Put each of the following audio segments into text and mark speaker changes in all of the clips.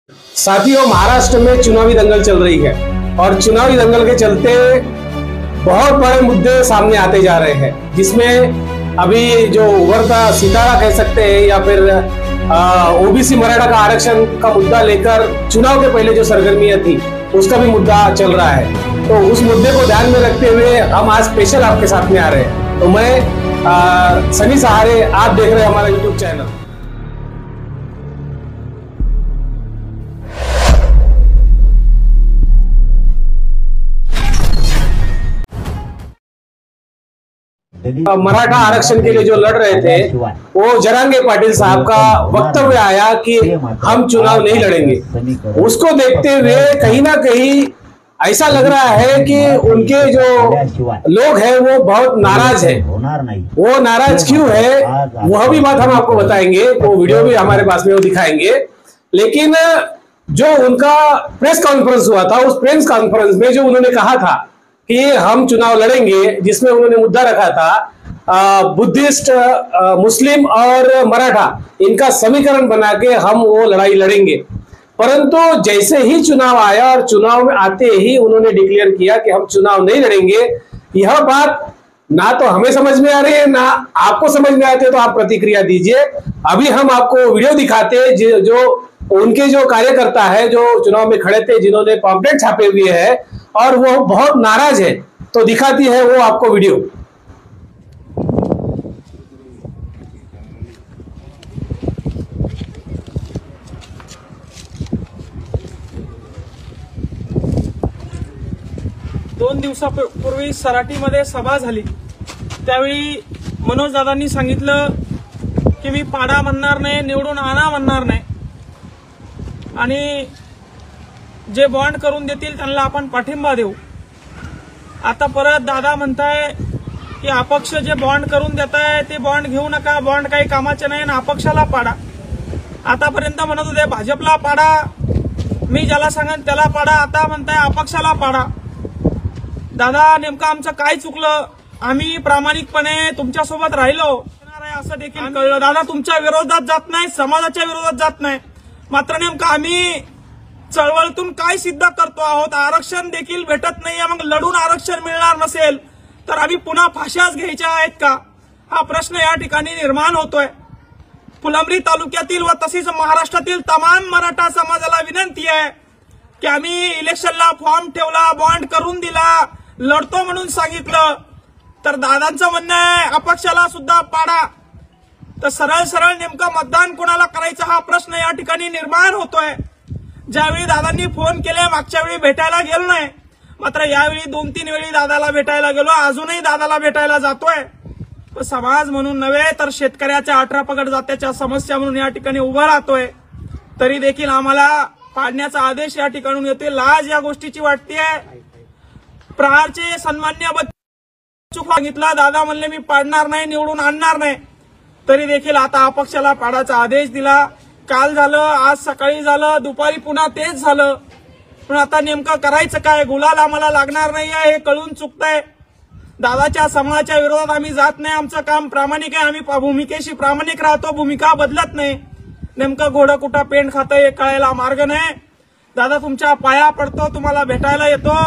Speaker 1: साथियों, महाराष्ट्र में चुनावी दंगल चल रही है और चुनावी दंगल के चलते बहुत बड़े मुद्दे सामने आते जा रहे हैं, जिसमें अभी जो उभरता सितारा कह सकते हैं या फिर ओबीसी मराठा का आरक्षण का मुद्दा लेकर चुनाव के पहले जो सरगर्मियां थी उसका भी मुद्दा चल रहा है। तो उस मुद्दे को ध्यान में रखते हुए हम आज स्पेशल आपके साथ में आ रहे हैं। तो मैं सनी सहारे, आप देख रहे हैं हमारा यूट्यूब चैनल। मराठा आरक्षण के लिए जो लड़ रहे थे वो जरांगे पाटिल साहब का वक्तव्य आया कि हम चुनाव नहीं लड़ेंगे। उसको देखते हुए कहीं ना कहीं ऐसा लग रहा है कि उनके जो लोग हैं वो बहुत नाराज है। वो नाराज क्यों है वह भी बात हम आपको बताएंगे, वो वीडियो भी हमारे पास में वो दिखाएंगे। लेकिन जो उनका प्रेस कॉन्फ्रेंस हुआ था, उस प्रेस कॉन्फ्रेंस में जो उन्होंने कहा था कि हम चुनाव लड़ेंगे, जिसमें उन्होंने मुद्दा रखा था बुद्धिस्ट, मुस्लिम और मराठा, इनका समीकरण बना के हम वो लड़ाई लड़ेंगे। परंतु जैसे ही चुनाव आया और चुनाव में आते ही उन्होंने डिक्लेयर किया कि हम चुनाव नहीं लड़ेंगे। यह बात ना तो हमें समझ में आ रही है, ना आपको समझ में आती है, तो आप प्रतिक्रिया दीजिए। अभी हम आपको वीडियो दिखाते हैं जो उनके जो कार्यकर्ता है जो चुनाव में खड़े थे, जिन्होंने पॉम्पलेट छापे हुए हैं और वो बहुत नाराज है। तो दिखाती है वो आपको वीडियो।
Speaker 2: दोन दिवसापूर्वी सराटीमध्ये सभा झाली, त्यावेळी मनोज दादांनी सांगितलं की मी पाडा म्हणणार नाही, निवडून आणा म्हणणार नाही, आणि जे बॉन्ड करून देतील त्यांना आपण पाठिंबा देऊ। आता परत दादा म्हणताय की अपक्ष जे बॉन्ड करून देताय ते बॉन्ड घेऊ नका, बॉन्ड काही कामाचे नाही, आणि अपक्षाला पाडा। आतापर्यंत म्हणत होते भाजपला पाडा, मी ज्याला सांगेन त्याला पाडा, आता म्हणताय अपक्षाला पाडा। दादा, नेमकं आमचं काय चुकलं? आम्ही प्रामाणिकपणे तुमच्यासोबत राहिलो असं देखील कळलं। दादा, तुमच्या विरोधात जात नाही, समाजाच्या विरोधात जात नाही, मात्र नेमकं आम्ही चळवळीतून काय सिद्ध करतो आहोत? आरक्षण देखील भेटत नाहीये, मग लढून आरक्षण मिळणार नसेल तर आम्ही पुन्हा फाश्याच घ्यायच्या आहेत का? हा प्रश्न या ठिकाणी निर्माण होतोय। फुलंब्री तालुक्यातील व तसेच महाराष्ट्रातील तमाम मराठा समाजाला विनंती आहे की आम्ही इलेक्शनला फॉर्म ठेवला, बॉन्ड करून दिला, लढतो म्हणून सांगितलं, तर दादांचं म्हणणं आहे अपक्षाला सुद्धा पाडा। तर सरळ सरळ नेमकं मतदान कोणाला करायचं हा प्रश्न या ठिकाणी निर्माण होतोय। ज्यावेळी दादांनी फोन केले, मागच्या वेळी भेटायला गेलो नाही, मात्र यावेळी 2-3 वेळी दादाला भेटायला गेलो, अजूनही दादाला भेटायला जातोय। समाज म्हणून नव्हे तर शेतकऱ्याच्या 18 पगड जात्याच्या समस्या म्हणून या ठिकाणी उभा राहतोय, तरी देखील आम्हाला पाडण्याचा आदेश या ठिकाणून येतोय। लाज या गोष्टीची वाटतेय। प्रहारचे सन्मान्य बच्चू सांगितला, दादा म्हणले मी पाडणार नाही, निवडून आणणार नाही, तरी देखील आता अपक्षाला पाडायचा आदेश दिला। काल झालं, आज सकाळी झालं, दुपारी पुन्हा तेच झालं। पण आता नेमकं करायचं काय? गुलाल आम्हाला लागणार नाही आहे हे कळून चुकतंय। दादाच्या समाजाच्या विरोधात आम्ही जात नाही, आमचं काम प्रामाणिक आहे, आम्ही भूमिकेशी प्रामाणिक राहतो, भूमिका बदलत नाही। नेमकं घोडं कुठं पेंड खातं हे कळायला मार्ग नाही। दादा, तुमच्या पाया पडतो, तुम्हाला भेटायला येतो,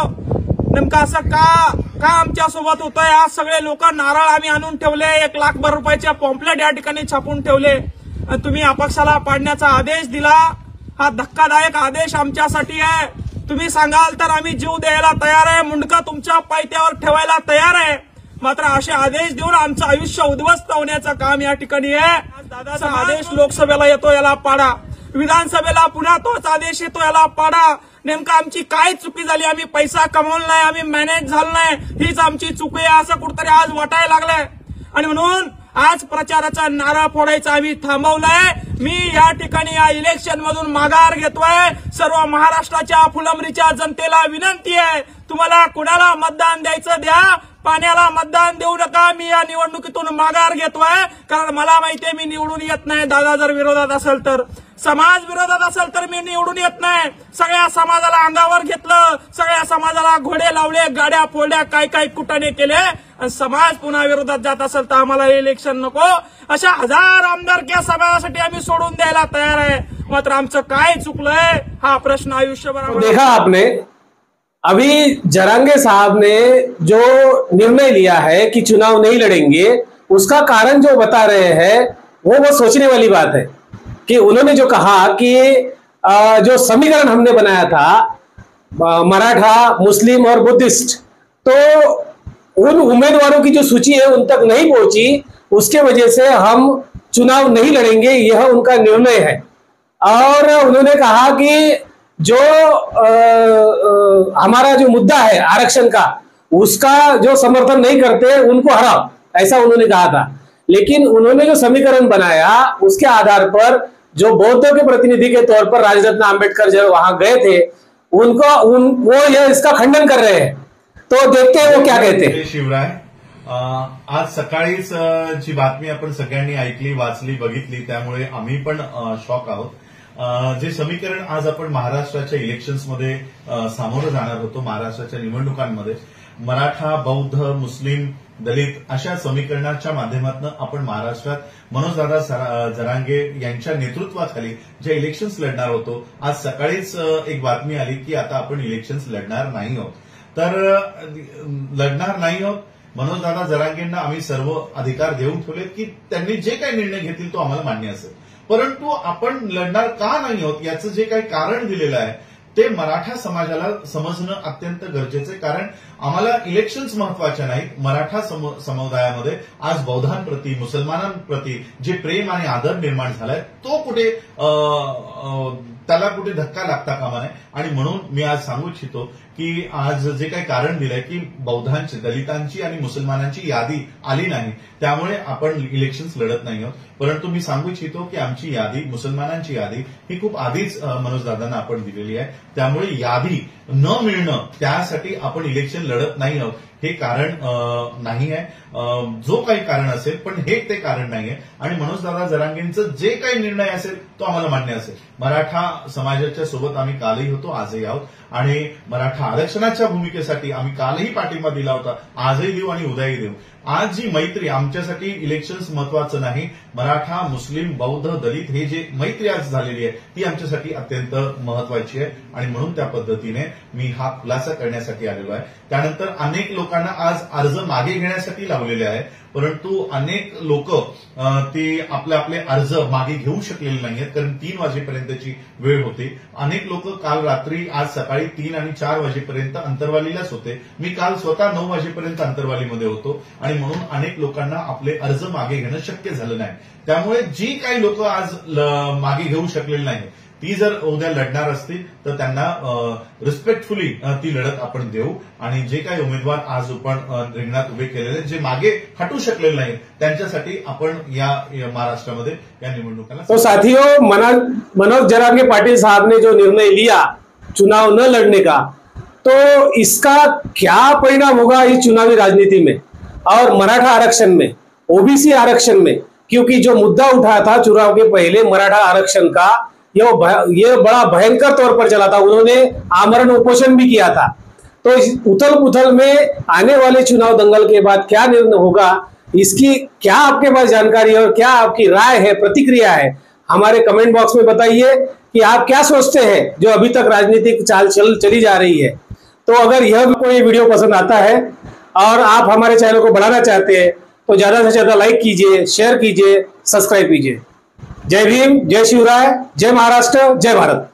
Speaker 2: नेमकं असं का आमच्या सोबत होतंय? आज सगळे लोक नारळ आम्ही आणून ठेवले, 1 लाखभर रुपयाचे पॉम्पलेट या ठिकाणी छापून ठेवले, तुम्ही अपक्षाला पाडण्याचा आदेश दिला। हा धक्कादायक आदेश आमच्यासाठी आहे। तुम्ही सांगाल तर आम्ही जीव द्यायला तयार आहे, मुंडका तुमच्या पायथ्यावर ठेवायला तयार आहे, मात्र असे आदेश देऊन आमचं आयुष्य उद्ध्वस्त होण्याचं काम या ठिकाणी आहे। दादाचा आदेश लोकसभेला येतो, याला पाडा, विधानसभेला पुन्हा तोच आदेश येतो, याला पाडा। नेमकं आमची काय चुकी झाली? आम्ही पैसा कमवला नाही, आम्ही मॅनेज झालो नाही, हीच आमची चुकी आहे असं कुठतरी आज वाटायला लागलंय, आणि म्हणून आज प्रचाराचा नारा फोडायचा आम्ही थांबवलाय। मी या ठिकाणी या इलेक्शन मधून माघार घेतोय। सर्व महाराष्ट्राच्या फुलंब्रीच्या जनतेला विनंती आहे, तुम्हाला कुणाला मतदान द्यायचं द्या, पाण्याला मतदान देऊ नका। मी या निवडणुकीतून माघार घेतोय, कारण मला माहितीये मी निवडून येत नाही। दादा जर विरोधात असेल तर, समाज विरोधात असेल तर मी निवडून येत नाही। सगळ्या समाजाला अंगावर घेतलं, सगळ्या समाजाला घोडे लावले, गाड्या फोडल्या, काय कुटाने केले, आणि समाज पुन्हा विरोधात जात असेल तर आम्हाला इलेक्शन नको। अशा हजार आमदारक्या समाजासाठी आम्ही सोडून द्यायला तयार आहे। मात्र आमचं काय चुकलंय हा प्रश्न आयुष्यभर
Speaker 1: देखा आपने अभी जरांगे साहब ने जो निर्णय लिया है कि चुनाव नहीं लड़ेंगे, उसका कारण जो बता रहे हैं वो सोचने वाली बात है कि उन्होंने जो कहा कि जो समीकरण हमने बनाया था मराठा, मुस्लिम और बुद्धिस्ट, तो उन उम्मीदवारों की जो सूची है उन तक नहीं पहुंची, उसके वजह से हम चुनाव नहीं लड़ेंगे, यह उनका निर्णय है। और उन्होंने कहा कि जो हमारा जो मुद्दा है आरक्षण का, उसका जो समर्थन नहीं करते उनको हराओ, ऐसा उन्होंने कहा था। लेकिन उन्होंने जो समीकरण बनाया उसके आधार पर जो बौद्धों के प्रतिनिधि के तौर पर राजरत्न आंबेडकर जब वहां गए थे वो यह इसका खंडन कर रहे हैं। तो देखते हैं वो क्या कहते हैं।
Speaker 3: शिवराय, आज सकाळीच जी बातमी आपण सगळ्यांनी ऐकली, वाचली, बघितली, त्यामुळे आम्ही पण शॉक आहोत। जे समीकरण आज आपण महाराष्ट्राच्या इलेक्शन्समध्ये सामोरं जाणार होतो, महाराष्ट्राच्या निवडणुकांमध्ये मराठा, बौद्ध, मुस्लिम, दलित अशा समीकरणाच्या माध्यमातून आपण महाराष्ट्रात मनोजदादा जरांगे यांच्या नेतृत्वाखाली जे इलेक्शन्स लढणार होतो, आज सकाळीच एक बातमी आली की आता आपण इलेक्शन्स लढणार नाही आहोत। तर लढणार नाही आहोत, मनोजदादा जरांगेंना आम्ही सर्व अधिकार देऊन ठेवले की त्यांनी जे काही निर्णय घेतील तो आम्हाला मान्य असेल, परंतु आपण लढणार का नाही आहोत याचं जे काही कारण दिलेलं आहे ते मराठा समाजाला समजणं अत्यंत गरजेचं आहे। कारण आम्हाला इलेक्शन्स महत्वाच्या नाहीत, मराठा समुदायामध्ये आज बौद्धांप्रती, मुसलमानांप्रती जे प्रेम आणि आदर निर्माण झालाय तो कुठे त्याला कुठे धक्का लागता कामा नये। आणि म्हणून मी आज सांगू इच्छितो की आज जे काही कारण दिलंय की बौद्धांची, दलितांची आणि मुसलमानांची यादी आली नाही, त्यामुळे आपण इलेक्शन्स लढत नाही आहोत। परंतु मी सांगू इच्छितो की आमची यादी, मुसलमानांची यादी ही खूप आधीच मनोजदादांना आपण दिलेली आहे, त्यामुळे यादी न मिळणं त्यासाठी आपण इलेक्शन लढत नाही आहोत हे कारण नाही आहे। जो काही कारण असेल पण हे ते कारण नाहीये। आणि मनोजदादा जरांगेंचं जे काही निर्णय असेल तो आम्हाला मान्य असेल। मराठा समाजाच्या सोबत आम्ही कालही होतो, आजही आहोत आणि मराठा आरक्षणाच्या भूमिकेसाठी आम्ही कालही पाठिंबा दिला होता, आजही देऊ आणि उद्याही देऊ। आज जी मैत्री आमच्यासाठी इलेक्शन्स महत्वाचं नाही, मराठा, मुस्लिम, बौद्ध, दलित हे जे मैत्री आज झालेली आहे ती आमच्यासाठी अत्यंत महत्वाची आहे आणि म्हणून त्या पद्धतीने मी हा खुलासा करण्यासाठी आलेलो आहे। त्यानंतर अनेक लोकांना आज अर्ज मागे घेण्यासाठी लावलेले आहे, परंतु अनेक लोक ते आपले अर्ज मागे घेऊ शकलेले नाहीयेत, कारण 3 वाजेपर्यंतची वेळ होती। अनेक लोक काल रात्री, आज सकाळी 3 आणि 4 वाजेपर्यंत अंतरवालीलाच होते। मी काल स्वतः 9 वाजेपर्यंत अंतरवालीमध्ये होतो आणि म्हणून अनेक लोकांना आपले अर्ज मागे घेणं शक्य झालं नाही। त्यामुळे जी काही लोक आज मागे घेऊ शकलेली नाही ती जर उद्या लढणार असतील तर त्यांना रिस्पेक्टफुली ती लढत आपण देऊ आणि जे काही उमेदवार आज आपण रिंगणात उभे केलेले, जे मागे हटू शकलेले नाही, त्यांच्यासाठी आपण या महाराष्ट्रामध्ये या निवडणुकांना।
Speaker 1: तो साथियों, मनोज जरांगे पाटिल साहब ने जो निर्णय लिया चुनाव न लड़ने का, तो इसका क्या परिणाम होगा इस चुनावी राजनीति में और मराठा आरक्षण में, ओबीसी आरक्षण में, क्योंकि जो मुद्दा उठा था चुनाव के पहले मराठा आरक्षण का, ये बड़ा भयंकर तौर पर चला था, उन्होंने आमरण उपोषण भी किया था। तो इस उथल पुथल में आने वाले चुनाव दंगल के बाद क्या निर्णय होगा, इसकी क्या आपके पास जानकारी और क्या आपकी राय है, प्रतिक्रिया है, हमारे कमेंट बॉक्स में बताइए कि आप क्या सोचते हैं जो अभी तक राजनीतिक चाल चली जा रही है। तो अगर यह भी कोई वीडियो पसंद आता है और आप हमारे चैनल को बढ़ाना चाहते हैं तो ज्यादा से ज्यादा लाइक कीजिए, शेयर कीजिए, सब्सक्राइब कीजिए। जय भीम, जय शिवराय, जय महाराष्ट्र, जय भारत।